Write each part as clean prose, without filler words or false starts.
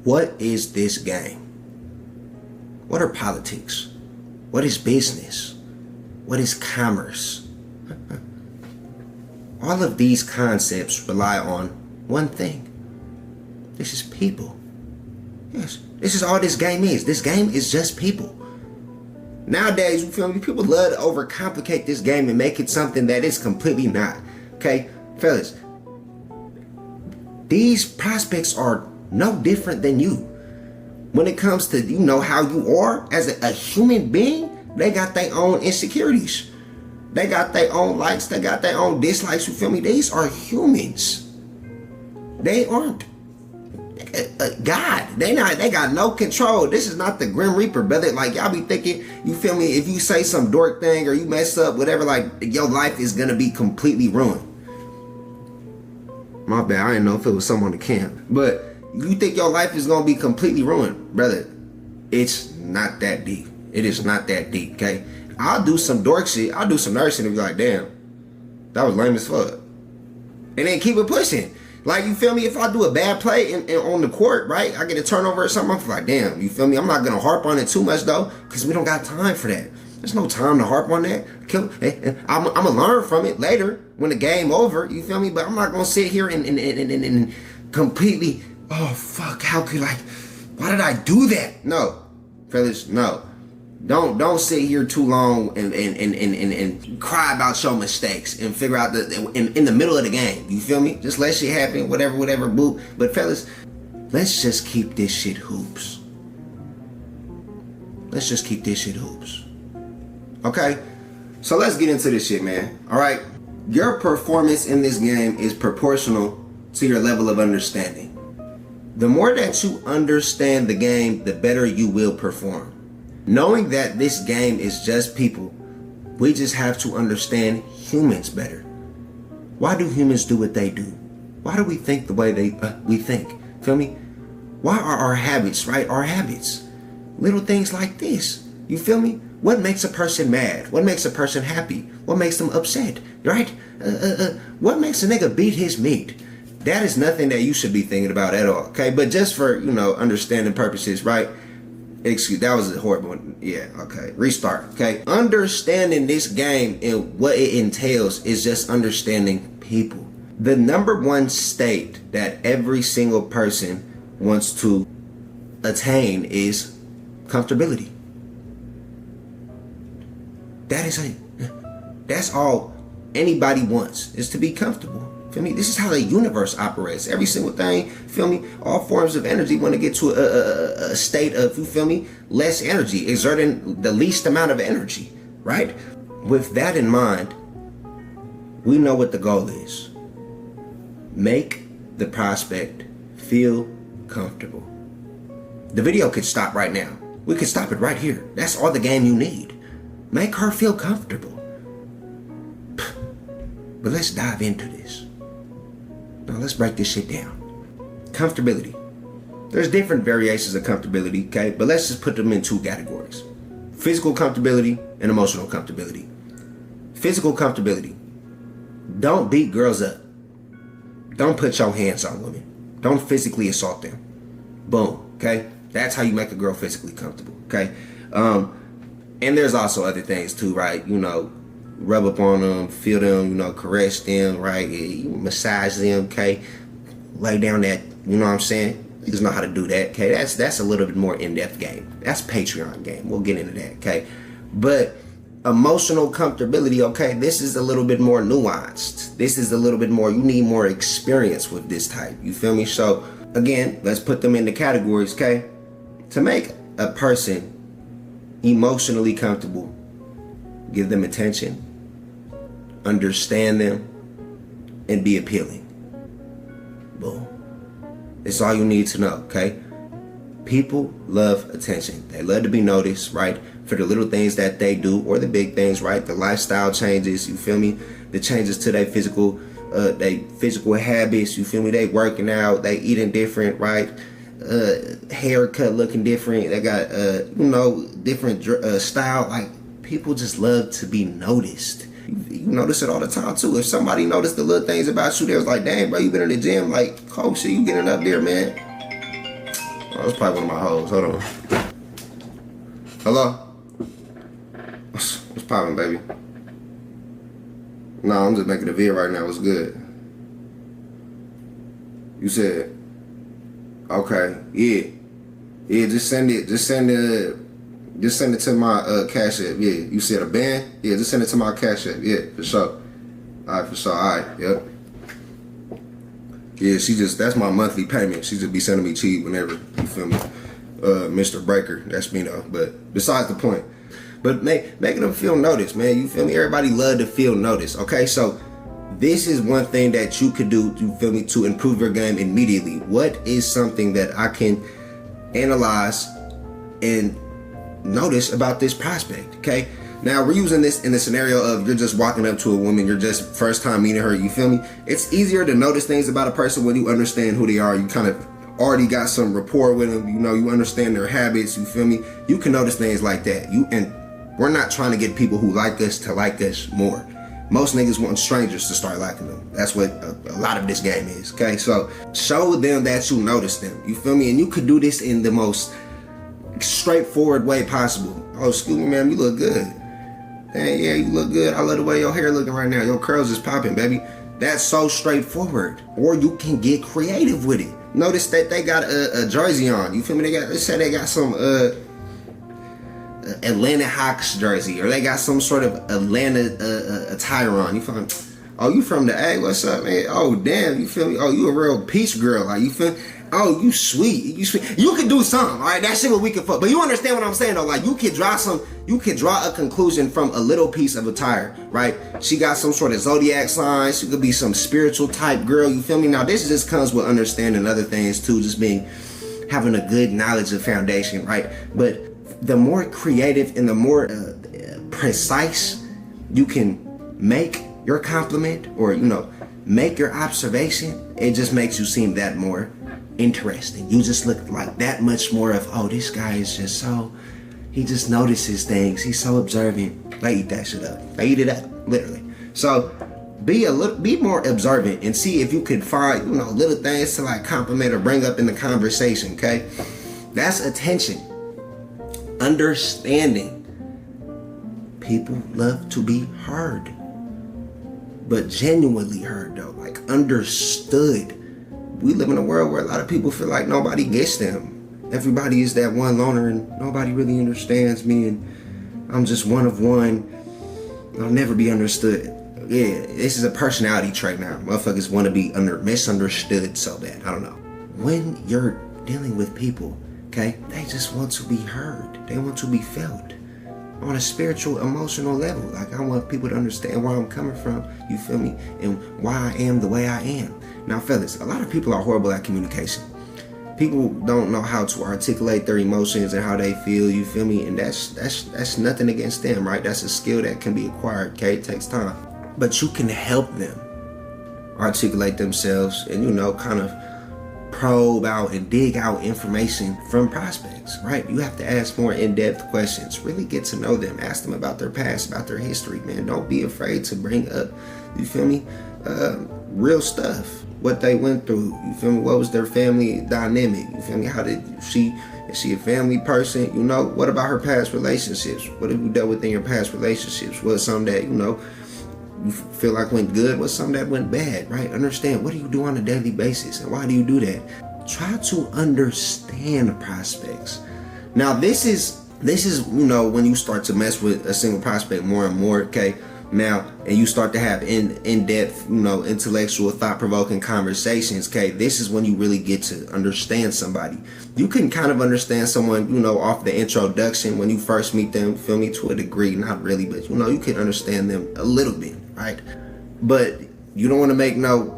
What is this game? What are politics? What is business? What is commerce? All of these concepts rely on one thing. This is people. Yes, this is all this game is. This game is just people. Nowadays, you feel me? People love to overcomplicate this game and make it something that it's completely not. Okay, fellas, these prospects are no different than you. When it comes to, you know, how you are as a human being, they got their own insecurities. They got their own likes. They got their own dislikes. You feel me? These are humans. They aren't God. They got no control. This is not the Grim Reaper, brother. Like, y'all be thinking, you feel me, if you say some dork thing or you mess up, whatever, like, your life is gonna be completely ruined. My bad, I didn't know if it was someone on the camp. But you think your life is gonna be completely ruined, brother. It's not that deep. It is not that deep, okay? I'll do some dork shit. I'll do some nerd shit and be like, damn, that was lame as fuck. And then keep it pushing. Like, you feel me? If I do a bad play and on the court, right? I get a turnover or something, I'm like, damn, you feel me? I'm not going to harp on it too much, though, because we don't got time for that. There's no time to harp on that. I'm going to learn from it later when the game over, you feel me? But I'm not going to sit here and completely, oh, fuck, why did I do that? No, fellas, no. Don't sit here too long and cry about your mistakes and figure out in the middle of the game. You feel me? Just let shit happen, whatever, boop. But fellas, let's just keep this shit hoops. Let's just keep this shit hoops. Okay? So let's get into this shit, man. Alright? Your performance in this game is proportional to your level of understanding. The more that you understand the game, the better you will perform. Knowing that this game is just people, we just have to understand humans better. Why do humans do what they do? Why do we think the way we think? Feel me? Why are our habits, right? Our habits. Little things like this. You feel me? What makes a person mad? What makes a person happy? What makes them upset? Right? What makes a nigga beat his meat? That is nothing that you should be thinking about at all. Okay? But just for, understanding purposes, right? Excuse, that was a horrible one. Yeah, okay. Restart, okay? Understanding this game and what it entails is just understanding people. The number one state that every single person wants to attain is comfortability. That's all anybody wants, is to be comfortable. Feel me? This is how the universe operates. Every single thing, feel me? All forms of energy want to get to a state of, you feel me? Less energy, exerting the least amount of energy, right? With that in mind, we know what the goal is. Make the prospect feel comfortable. The video could stop right now. We could stop it right here. That's all the game you need. Make her feel comfortable. But let's dive into this. Now let's break this shit down. Comfortability. There's different variations of comfortability, okay? But let's just put them in two categories. Physical comfortability and emotional comfortability. Physical comfortability. Don't beat girls up. Don't put your hands on women. Don't physically assault them. Boom, okay? That's how you make a girl physically comfortable, okay? And there's also other things too, right? Rub up on them, feel them, caress them, right? Massage them, okay? Lay down that, you know what I'm saying? You just know how to do that, okay? That's a little bit more in-depth game. That's Patreon game. We'll get into that, okay? But emotional comfortability, okay? This is a little bit more nuanced. This is a little bit more, you need more experience with this type. You feel me? So, again, let's put them into categories, okay? To make a person emotionally comfortable, give them attention, understand them, and be appealing. Boom. It's all you need to know, okay? People love attention. They love to be noticed, right? For the little things that they do or the big things, right? The lifestyle changes, you feel me? The changes to their physical habits, you feel me? They working out, they eating different, right? Haircut looking different. They got, different style. Like, people just love to be noticed. You notice it all the time too. If somebody noticed the little things about you, they was like, dang, bro, you been in the gym, like, oh shit, you getting up there, man. Oh, that's probably one of my hoes. Hold on. Hello? What's poppin', baby? No, I'm just making a video right now. What's good? You said, okay, yeah. Yeah, just send it to my Cash App. Yeah, you said a band? Yeah, just send it to my Cash App. Yeah, for sure. Alright, for sure. Alright, yep. Yeah, that's my monthly payment. She just be sending me cheap whenever, you feel me? Mr. Breaker, that's me though. But besides the point. But making them feel noticed, man. You feel me? Everybody love to feel noticed. Okay, so this is one thing that you could do, you feel me, to improve your game immediately. What is something that I can analyze and notice about this prospect? Okay, now we're using this in the scenario of you're just walking up to a woman, you're just first time meeting her, you feel me? It's easier to notice things about a person when you understand who they are. You kind of already got some rapport with them, you know, you understand their habits, you feel me? You can notice things like that. And we're not trying to get people who like us to like us more. Most niggas want strangers to start liking them. That's what a lot of this game is, okay? So show them that you notice them, you feel me? And you could do this in the most straightforward way possible. Oh, excuse me, man, you look good. Hey, yeah, you look good. I love the way your hair looking right now. Your curls is popping, baby. That's so straightforward. Or you can get creative with it. Notice that they got a jersey on, you feel me? They say they got some Atlanta Hawks jersey, or they got some sort of Atlanta attire on. You feel me? Oh, you from the A? What's up, man? Oh, damn, you feel me? Oh, you a real peach girl, like, you feel me? Oh, you sweet. You can do something, all right? That shit what we can fuck. But you understand what I'm saying, though? Like, you can draw a conclusion from a little piece of attire, right? She got some sort of zodiac sign. She could be some spiritual type girl, you feel me? Now, this just comes with understanding other things, too, just having a good knowledge of foundation, right? But the more creative and the more precise you can make your compliment, or, you know, make your observation, it just makes you seem that more interesting. You just look like that much more of, oh, this guy is just so, he just notices things. He's so observant. They eat that shit up. They eat it up, literally. So be more observant and see if you could find, you know, little things to like compliment or bring up in the conversation, okay? That's attention. Understanding. People love to be heard, but genuinely heard though, like understood. We live in a world where a lot of people feel like nobody gets them. Everybody is that one loner and nobody really understands me, and I'm just one of one. I'll never be understood. Yeah, this is a personality trait now. Motherfuckers want to be misunderstood so bad. I don't know. When you're dealing with people, okay, they just want to be heard. They want to be felt on a spiritual, emotional level. Like, I want people to understand where I'm coming from, you feel me, and why I am the way I am. Now, fellas, a lot of people are horrible at communication. People don't know how to articulate their emotions and how they feel, you feel me, and that's nothing against them, right? That's a skill that can be acquired, okay? It takes time. But you can help them articulate themselves and, you know, kind of probe out and dig out information from prospects, right? You have to ask more in-depth questions. Really get to know them. Ask them about their past, about their history, man. Don't be afraid to bring up, you feel me, real stuff. What they went through, you feel me? What was their family dynamic? You feel me? How did is she a family person? You know, what about her past relationships? What have you dealt with in your past relationships? What's something that, you know, you feel like went good? What's something that went bad, right? Understand, what do you do on a daily basis, and why do you do that? Try to understand prospects. Now, this is, you know, when you start to mess with a single prospect more and more, okay? Now, and you start to have in-depth, you know, intellectual, thought-provoking conversations, okay? This is when you really get to understand somebody. You can kind of understand someone, you know, off the introduction when you first meet them, feel me, to a degree, not really, but, you know, you can understand them a little bit, right? But you don't want to make no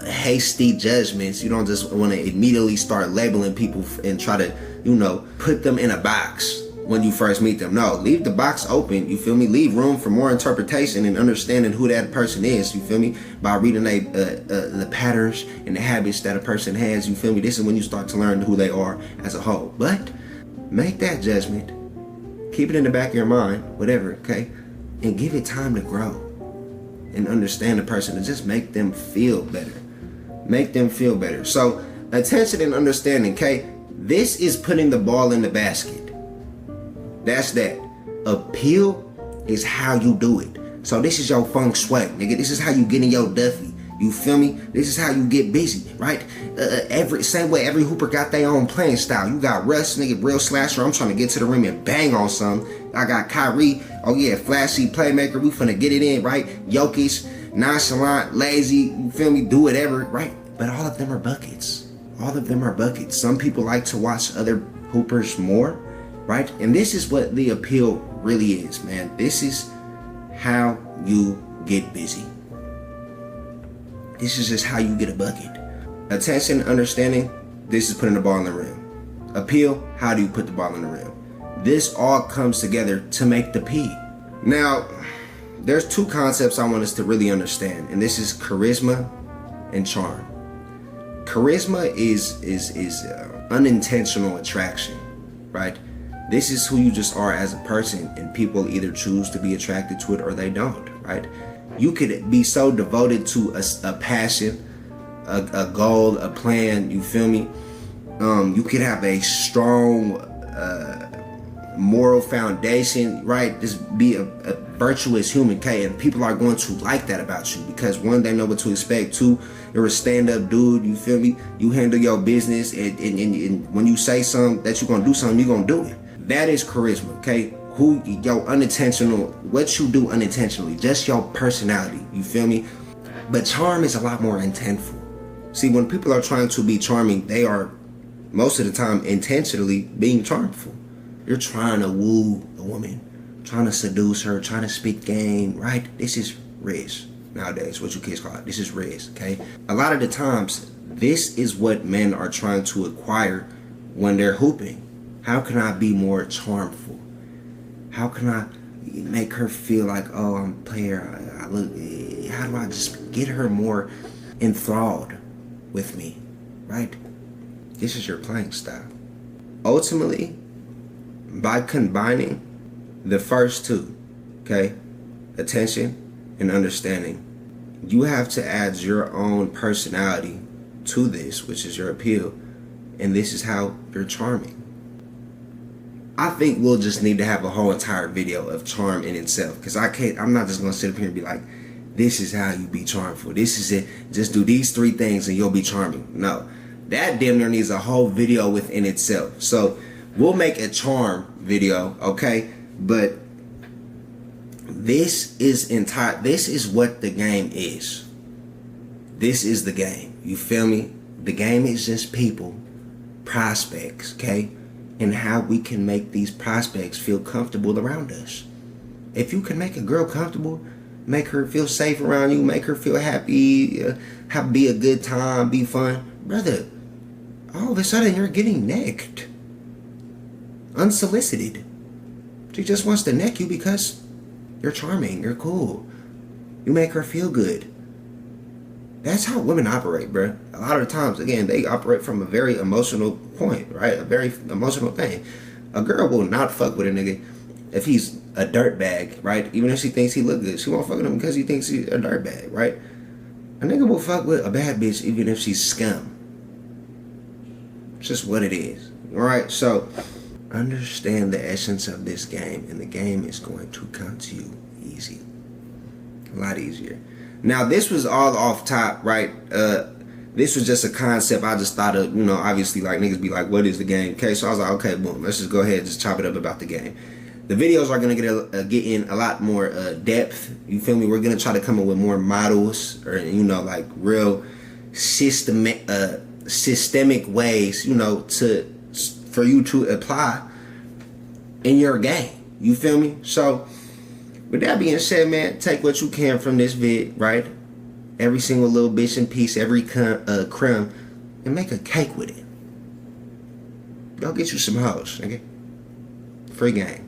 hasty judgments. You don't just want to immediately start labeling people and try to, you know, put them in a box when you first meet them. No, leave the box open, you feel me? Leave room for more interpretation and understanding who that person is, you feel me? By reading the patterns and the habits that a person has, you feel me? This is when you start to learn who they are as a whole. But make that judgment, keep it in the back of your mind, whatever, okay? And give it time to grow and understand the person and just make them feel better. Make them feel better. So attention and understanding, okay? This is putting the ball in the basket. That's that. Appeal is how you do it. So this is your feng shui, nigga. This is how you get in your Duffy. You feel me? This is how you get busy, right? Same way every hooper got their own playing style. You got Russ, nigga, real slasher. I'm trying to get to the rim and bang on some. I got Kyrie. Oh yeah, flashy playmaker. We finna get it in, right? Jokic, nonchalant, lazy. You feel me? Do whatever, right? But all of them are buckets. All of them are buckets. Some people like to watch other hoopers more, right? And this is what the appeal really is, man. This is how you get busy. This is just how you get a bucket. Attention, understanding, this is putting the ball in the rim. Appeal, how do you put the ball in the rim? This all comes together to make the P. Now, there's two concepts I want us to really understand, and this is charisma and charm. Charisma is unintentional attraction, right? This is who you just are as a person, and people either choose to be attracted to it or they don't, right? You could be so devoted to a passion, a goal, a plan, you feel me? You could have a strong moral foundation, right? Just be a virtuous human, okay? And people are going to like that about you because one, they know what to expect. Two, you're a stand-up dude, you feel me? You handle your business, and when you say something that you're gonna do something, you're gonna do it. That is charisma, okay? What you do unintentionally, just your personality, you feel me? But charm is a lot more intentful. See, when people are trying to be charming, they are most of the time intentionally being charmful. You're trying to woo a woman, trying to seduce her, trying to spit game, right? This is riz nowadays, what you kids call it. This is riz, okay? A lot of the times, this is what men are trying to acquire when they're hooping. How can I be more charmful? How can I make her feel like, oh, I'm a player? How do I just get her more enthralled with me, right? This is your playing style. Ultimately, by combining the first two, okay, attention and understanding, you have to add your own personality to this, which is your appeal, and this is how you're charming. I think we'll just need to have a whole entire video of charm in itself, because I'm not just gonna sit up here and be like, this is how you be charmful, this is it, just do these three things and you'll be charming. No, that damn near needs a whole video within itself. So we'll make a charm video, okay? But this is what the game is. This is the game, you feel me? The game is just people, prospects, okay? And how we can make these prospects feel comfortable around us. If you can make a girl comfortable, make her feel safe around you, make her feel happy, be a good time, be fun, brother, all of a sudden you're getting necked. Unsolicited. She just wants to neck you because you're charming, you're cool. You make her feel good. That's how women operate, bro. A lot of the times, again, they operate from a very emotional point, right? A very emotional thing. A girl will not fuck with a nigga if he's a dirtbag, right? Even if she thinks he look good, she won't fuck with him because he thinks he's a dirtbag, right? A nigga will fuck with a bad bitch even if she's scum. It's just what it is, all right? So understand the essence of this game, and the game is going to come to you easy. A lot easier. Now, this was all off top, right? This was just a concept I just thought of, obviously, like, niggas be like, what is the game? Okay, so I was like, okay, boom, let's just go ahead and just chop it up about the game. The videos are going to get in a lot more depth, you feel me? We're going to try to come up with more models or, like, real systemic ways, for you to apply in your game, you feel me? So, with that being said, man, take what you can from this vid, right? Every single little bitch and piece, every crumb, and make a cake with it. Go get you some hoes, nigga. Free game.